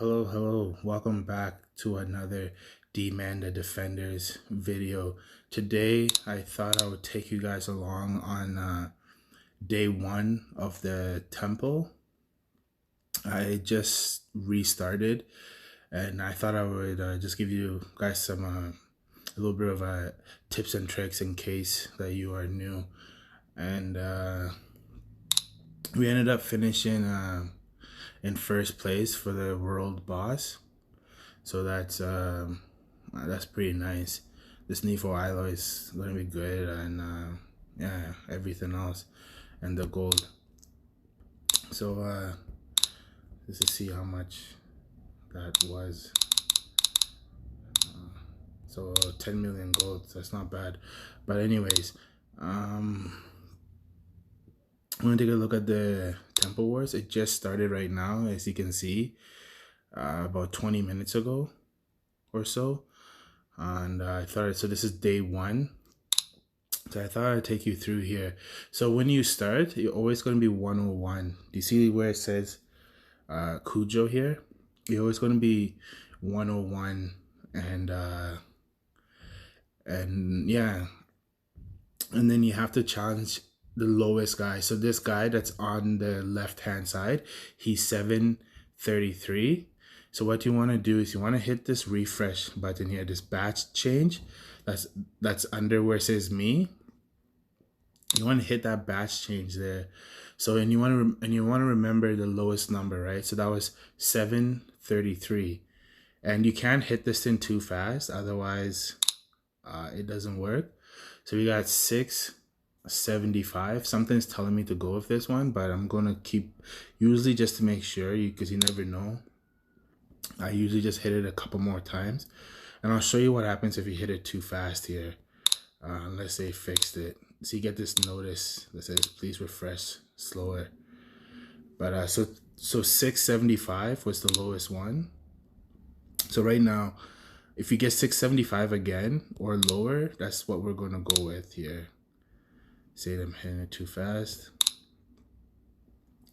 Hello. Welcome back to another D-Man the Defenders video. Today, I thought I would take you guys along on day one of the temple. I just restarted, and I thought I would just give you guys some a little bit of tips and tricks in case that you are new. And we ended up finishing in first place for the world boss. So that's pretty nice. This Nifo alloy is gonna be good, and yeah, everything else, and the gold. So let's just see how much that was. So 10 million gold. That's not bad. But anyways, I'm gonna take a look at the Temple Wars. It just started right now, as you can see, about 20 minutes ago or so. And I thought, so this is day one. So I thought I'd take you through here. So when you start, you're always going to be 101. Do you see where it says Kujo here? You're always going to be 101, and yeah, and then you have to challenge the lowest guy. So this guy that's on the left hand side, he's 733. So what you want to do is you want to hit this refresh button here, this batch change. That's under where it says me. You want to hit that batch change there. So and you want to remember the lowest number, right? So that was 733, and you can't hit this thing too fast, otherwise it doesn't work. So we got 675. Something's telling me to go with this one, but I'm gonna keep, usually just to make sure, because you never know, I usually just hit it a couple more times, and I'll show you what happens if you hit it too fast here. Let's say fixed it. So you get this notice that says please refresh slower. But so 675 was the lowest one. So right now, if you get 675 again or lower, that's what we're gonna go with here. Say I'm hitting it too fast.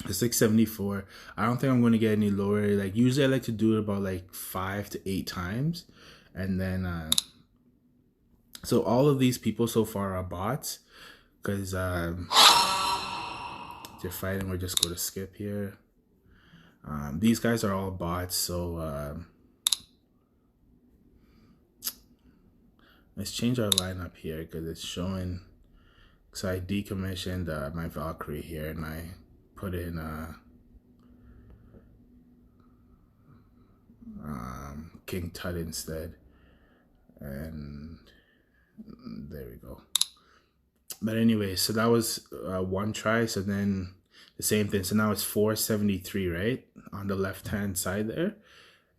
674. I don't think I'm gonna get any lower. Like usually I like to do it about like 5 to 8 times, and then so all of these people so far are bots, because they're fighting. We'll just go to skip here. These guys are all bots, so let's change our lineup here because it's showing. So I decommissioned my Valkyrie here, and I put in King Tut instead, and there we go. But anyway, so that was one try. So then the same thing. So now it's 473, right, on the left hand side there,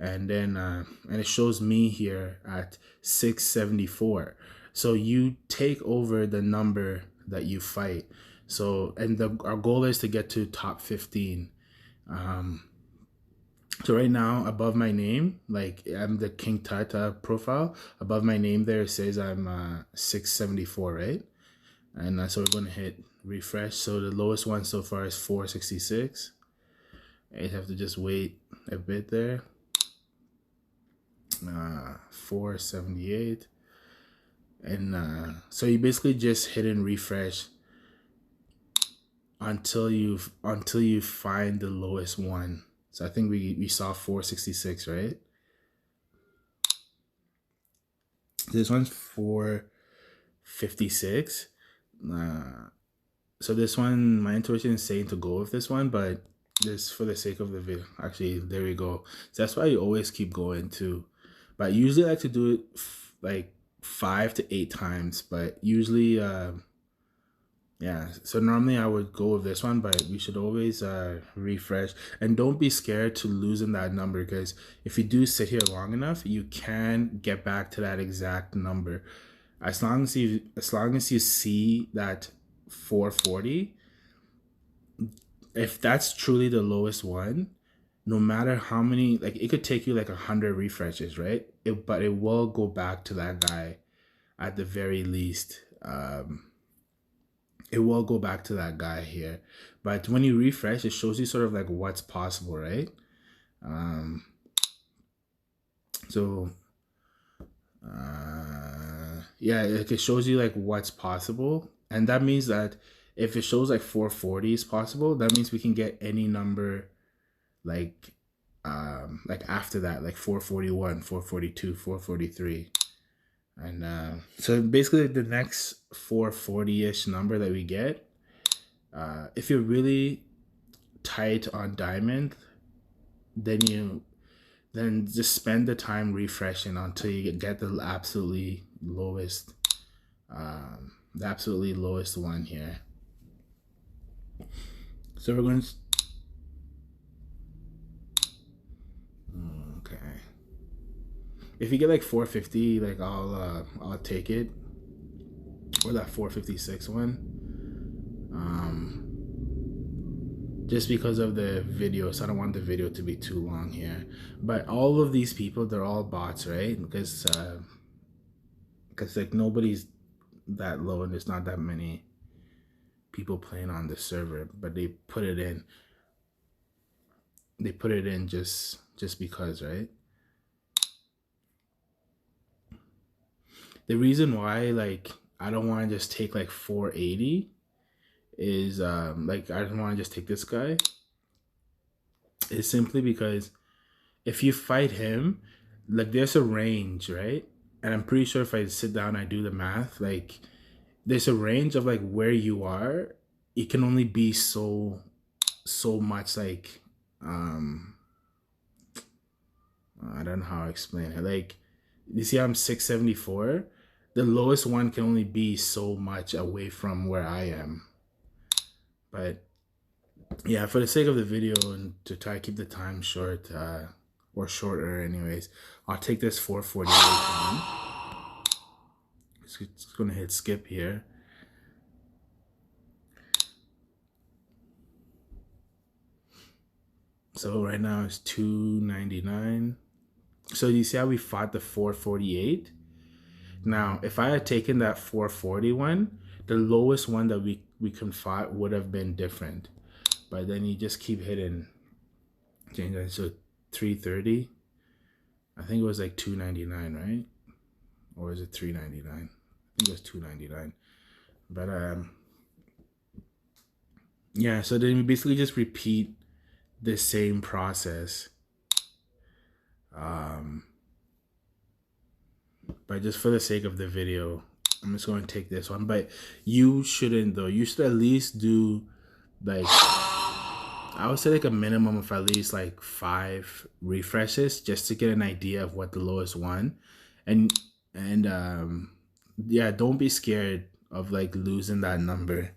and then and it shows me here at 674. So you take over the number that you fight. So and our goal is to get to top 15. So right now, above my name, like I'm the King Tut profile. Above my name there, it says I'm 674, right? And so we're going to hit refresh. So the lowest one so far is 466. I have to just wait a bit there. 478. And so you basically just hit and refresh until you find the lowest one. So I think we saw 466, right? This one's 456. So this one, my intuition is saying to go with this one, but this, for the sake of the video, actually, there we go. So that's why you always keep going too. But I usually like to do it like 5 to 8 times, but usually yeah, so normally I would go with this one, but we should always refresh, and don't be scared to losing that number, because if you do sit here long enough, you can get back to that exact number. As long as you see that 440, if that's truly the lowest one, no matter how many, like it could take you like 100 refreshes, right? But it will go back to that guy at the very least. It will go back to that guy here. But when you refresh, it shows you sort of like what's possible, right? So yeah, like it shows you like what's possible, and that means that if it shows like 440 is possible, that means we can get any number like after that, like 441, 442, 443. And so basically the next 440-ish number that we get, if you're really tight on diamond, then just spend the time refreshing until you get the absolutely lowest one here. So we're going to okay. If you get like 450, like I'll take it, or that 456 one. Just because of the video, so I don't want the video to be too long here. But all of these people, they're all bots, right? Because like nobody's that low, and there's not that many people playing on the server. But they put it in. They put it in just because, right? The reason why like I don't want to just take like 480 is like I don't want to just take this guy is simply because if you fight him, like there's a range, right? And I'm pretty sure if I sit down, I do the math, like there's a range of like where you are. It can only be so much, like I don't know how to explain it. Like you see, I'm 674. The lowest one can only be so much away from where I am. But yeah, for the sake of the video and to try to keep the time short, or shorter anyways, I'll take this 448 one. It's gonna hit skip here. So right now it's 299. So you see how we fought the 448? Now, if I had taken that 441, the lowest one that we can fight would have been different. But then you just keep hitting. Change that to 330. I think it was like 299, right? Or is it 399? I think it was 299. But yeah, so then we basically just repeat the same process. But just for the sake of the video, I'm just going to take this one. But you shouldn't though. You should at least do like, I would say like a minimum of at least like 5 refreshes just to get an idea of what the lowest one. And yeah, don't be scared of like losing that number.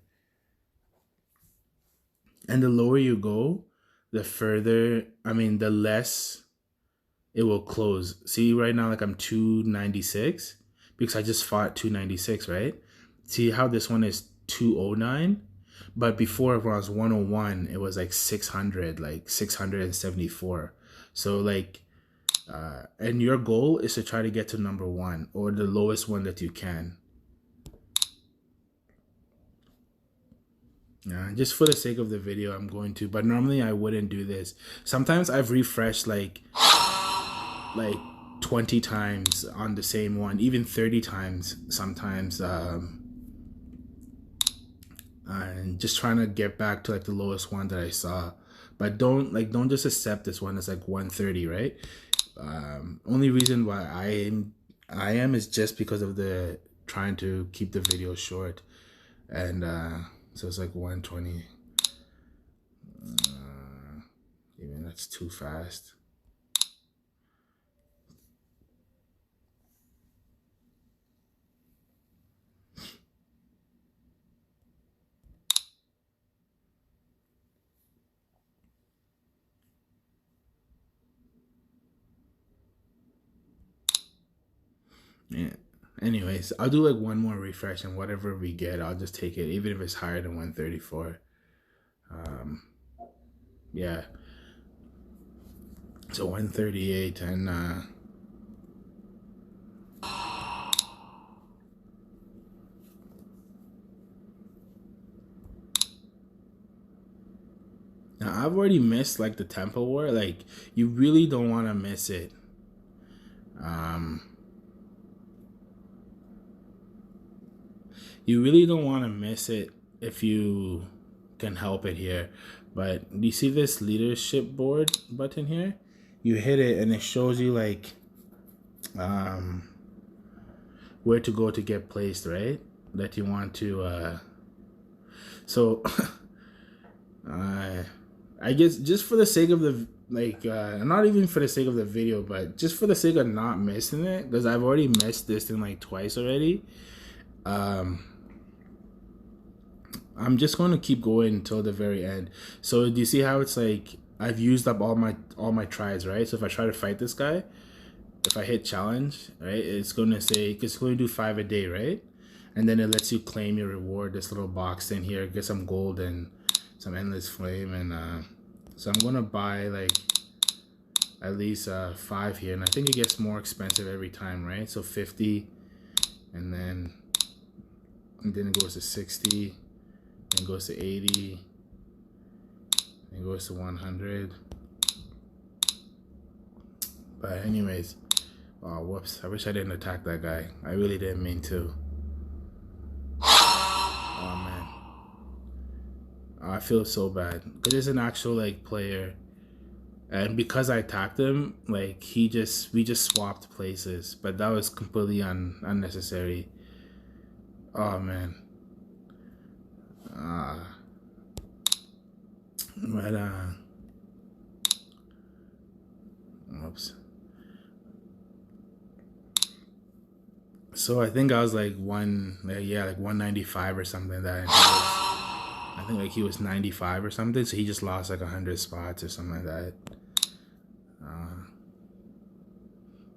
And the lower you go, the further, the less it will close. See, right now, like I'm 296 because I just fought 296, right? See how this one is 209? But before, when I was 101, it was like 600, like 674. So like, and your goal is to try to get to number 1 or the lowest one that you can. Just for the sake of the video, I'm going to, but normally I wouldn't do this. Sometimes I've refreshed like 20 times on the same one, even 30 times sometimes, and just trying to get back to like the lowest one that I saw. But don't just accept this one as like 130, right? Only reason why I am is just because of the trying to keep the video short. And so it's like 120. Even that's too fast. Yeah. Anyways, I'll do like one more refresh, and whatever we get, I'll just take it, even if it's higher than 134. Yeah. So 138, and now I've already missed like the Temple War. Like, you really don't want to miss it. Um, you really don't want to miss it if you can help it here. But you see this leadership board button here? You hit it and it shows you like where to go to get placed, right? That you want to so I guess just for the sake of the not even for the sake of the video, but just for the sake of not missing it, because I've already missed this thing like twice already. I'm just going to keep going until the very end. So do you see how it's like I've used up all my tries, right? So if I try to fight this guy, if I hit challenge, right, it's going to say it's going to do 5 a day, right? And then it lets you claim your reward. This little box in here, get some gold and some endless flame, and so I'm gonna buy like at least 5 here, and I think it gets more expensive every time, right? So 50, and then it goes to 60. Then goes to 80, then goes to 100. But anyways, oh whoops! I wish I didn't attack that guy. I really didn't mean to. Oh man, I feel so bad because it's an actual like player, and because I attacked him, like we just swapped places. But that was completely unnecessary. Oh man. But oops. So I think I was like 195 or something. I think like he was 95 or something. So he just lost like 100 spots or something like that.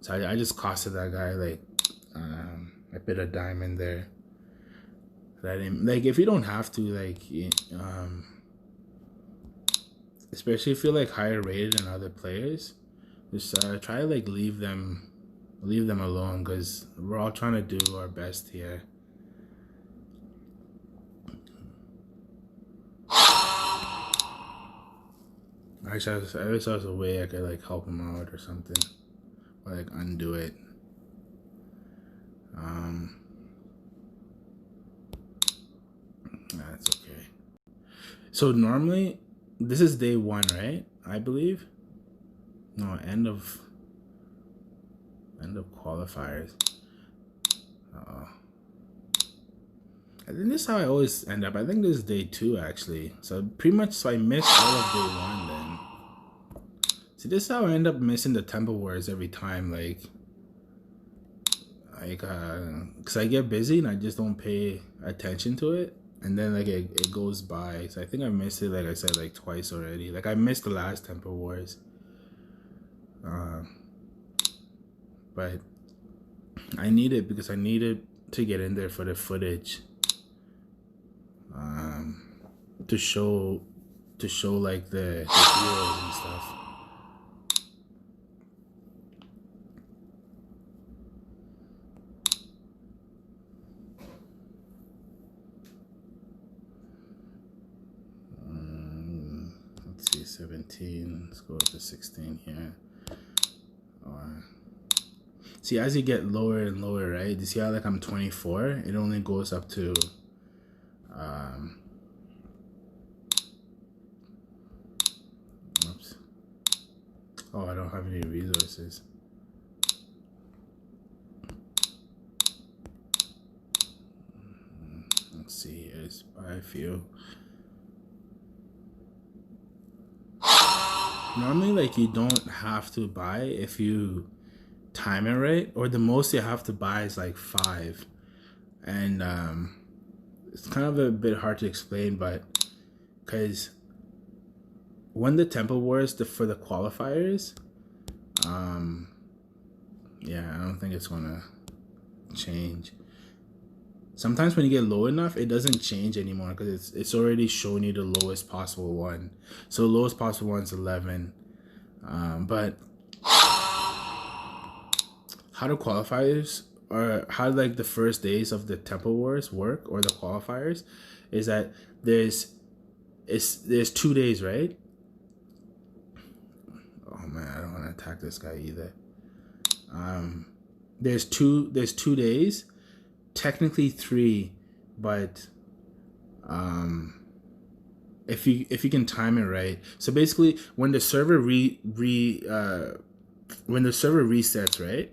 So I just costed that guy like a bit of diamond there. That like if you don't have to like especially if you're like higher rated than other players, just try to like leave them alone, because we're all trying to do our best here. Actually, I wish there was a way I could like help him out or something, or like undo it. That's okay. So normally, this is day 1, right? I believe. No, end of qualifiers. I think this is how I always end up. I think this is day 2 actually. So pretty much, so I missed all of day 1 then. See, this is how I end up missing the Temple Wars every time. Like, cause I get busy and I just don't pay attention to it, and then like it goes by. So I think I missed it, like I said, like twice already. Like I missed the last Temple Wars. But I need it because I needed to get in there for the footage. To show like the heroes and stuff. Let's see, 17. Let's go up to 16 here. See, as you get lower and lower, right? You see how like I'm 24? It only goes up to oops. Oh, I don't have any resources. Let's see, let's buy a few. Normally, like, you don't have to buy if you time it right, or the most you have to buy is like 5. And it's kind of a bit hard to explain, but because when the Temple Wars for the qualifiers, yeah, I don't think it's gonna change. Sometimes when you get low enough, it doesn't change anymore because it's already shown you the lowest possible one. So the lowest possible one is 11. But how the qualifiers, or how like the first days of the Temple Wars work, or the qualifiers, is that there's 2 days, right? Oh man, I don't want to attack this guy either. Um, there's 2 days, technically 3, but if you can time it right. So basically, when the server when the server resets, right?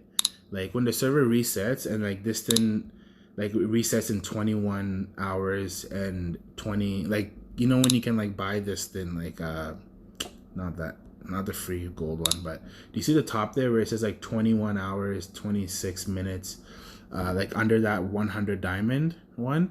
Like when the server resets and like this thing, like it resets in 21 hours and 20, like when you can like buy this thing, like not that, not the free gold one, but do you see the top there where it says like 21 hours 26 minutes, like under that 100 diamond one?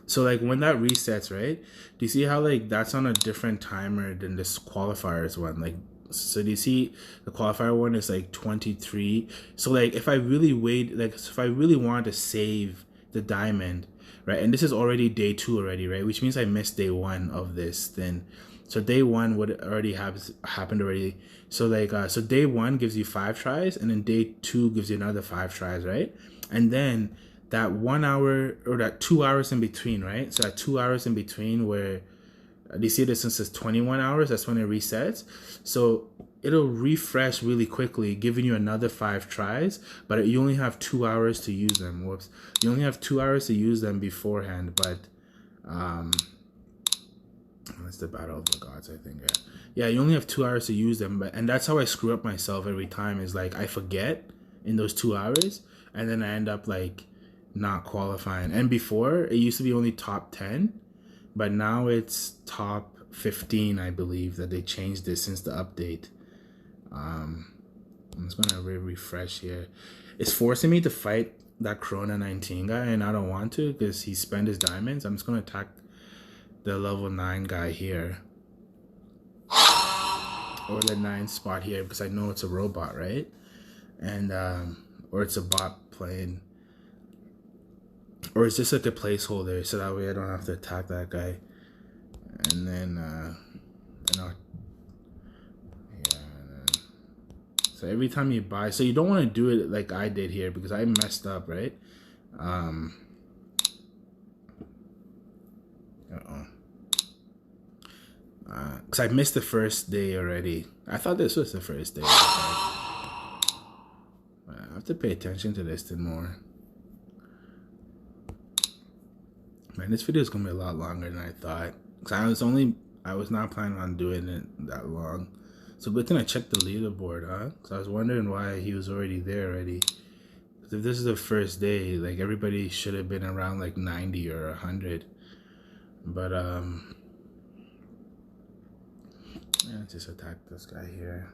So like when that resets, right? Do you see how like that's on a different timer than this qualifiers one? Like, so do you see the qualifier one is like 23? So like if I really if I really want to save the diamond, right? And this is already day 2 already, right? Which means I missed day 1 of this then. So day 1 would already have happened already. So like so day 1 gives you 5 tries, and then day 2 gives you another 5 tries, right? And then that 1 hour or that 2 hours in between, right? So that 2 hours in between where do you see this since it's 21 hours, that's when it resets. So it'll refresh really quickly, giving you another 5 tries, but you only have 2 hours to use them. Whoops. You only have 2 hours to use them beforehand, but that's the Battle of the Gods, I think. Yeah, you only have 2 hours to use them, and that's how I screw up myself every time, is like I forget in those 2 hours, and then I end up like not qualifying. And before, it used to be only top 10, but now it's top 15, I believe, that they changed this since the update. I'm just gonna refresh here. It's forcing me to fight that Corona 19 guy, and I don't want to because he spent his diamonds. I'm just gonna attack the level 9 guy here, or the 9 spot here, because I know it's a robot, right? And or it's a bot playing, or it's just like a placeholder, so that way I don't have to attack that guy. And then so every time you buy, so you don't want to do it like I did here, because I messed up, right? Because I missed the first day already. I thought this was the first day. I have to pay attention to this thing more. Man, this video is gonna be a lot longer than I thought. Cause I was not planning on doing it that long. So good thing I checked the leaderboard, huh? Cause I was wondering why he was already there already. Cause if this is the first day, like everybody should have been around like 90 or 100. But yeah, just attack this guy here.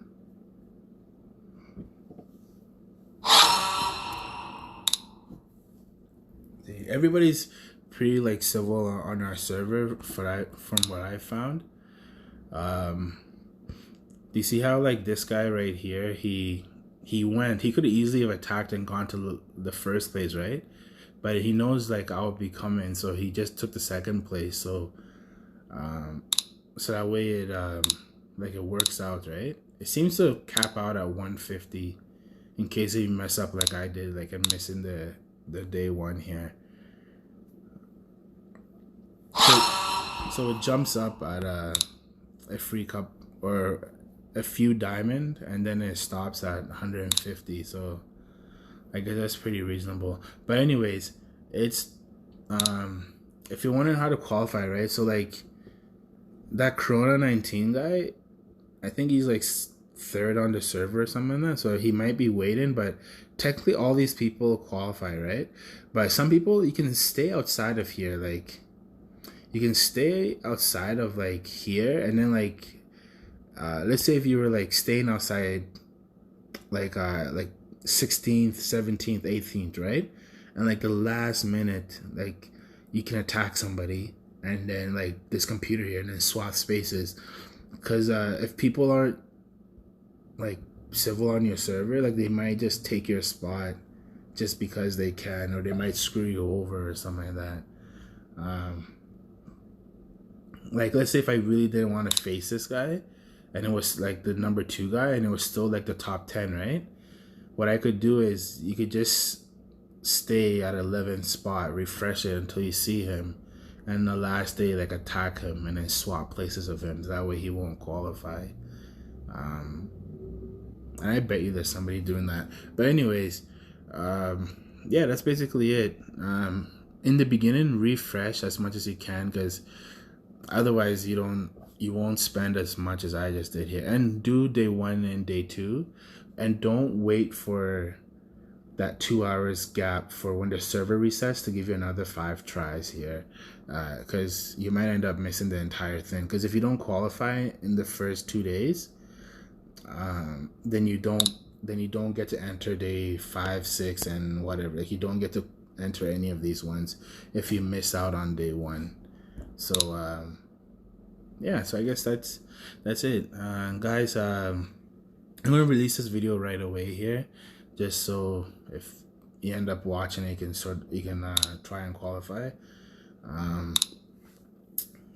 See, everybody's pretty like civil on our server from what I found. Do you see how like this guy right here, he could have easily have attacked and gone to the first place, right? But he knows like I'll be coming, so he just took the second place. So so that way it like it works out, right? It seems to cap out at 150 in case you mess up like I did, like I'm missing the day 1 here. So it jumps up at a free cup or a few diamond, and then it stops at 150. So I guess that's pretty reasonable. But anyways, it's if you're wondering how to qualify, right? So like that Corona 19 guy, I think he's like 3rd on the server or something like that. So he might be waiting, but technically all these people qualify, right? But some people, you can stay outside of here, like you can stay outside of like here, and then like let's say if you were like staying outside like 16th, 17th, 18th, right? And like the last minute, like you can attack somebody, and then like this computer here, and then swap spaces. Because if people aren't like civil on your server, like they might just take your spot just because they can, or they might screw you over or something like that. Like let's say if I really didn't want to face this guy, and it was like the number 2 guy, and it was still like the top 10, right? What I could do is you could just stay at 11th spot, refresh it until you see him, and the last day like attack him and then swap places of him. That way he won't qualify. And I bet you there's somebody doing that. But anyways, yeah, that's basically it. In the beginning, refresh as much as you can, because otherwise you won't spend as much as I just did here. And do day 1 and day 2, and don't wait for that 2 hours gap for when the server resets to give you another 5 tries here, because you might end up missing the entire thing. Because if you don't qualify in the first 2 days, then you don't get to enter day 5, 6, and whatever. Like, you don't get to enter any of these ones if you miss out on day 1. So yeah, so I guess that's it, guys. I'm gonna release this video right away here, just so if you end up watching it, you can try and qualify.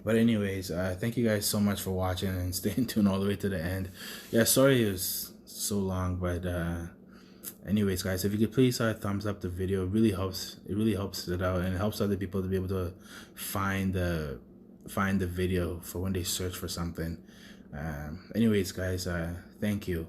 But anyways, thank you guys so much for watching and staying tuned all the way to the end. Yeah, sorry it was so long, but anyways, guys, if you could please thumbs up the video, it really helps it out, and it helps other people to be able to find the video for when they search for something. Anyways, guys, thank you.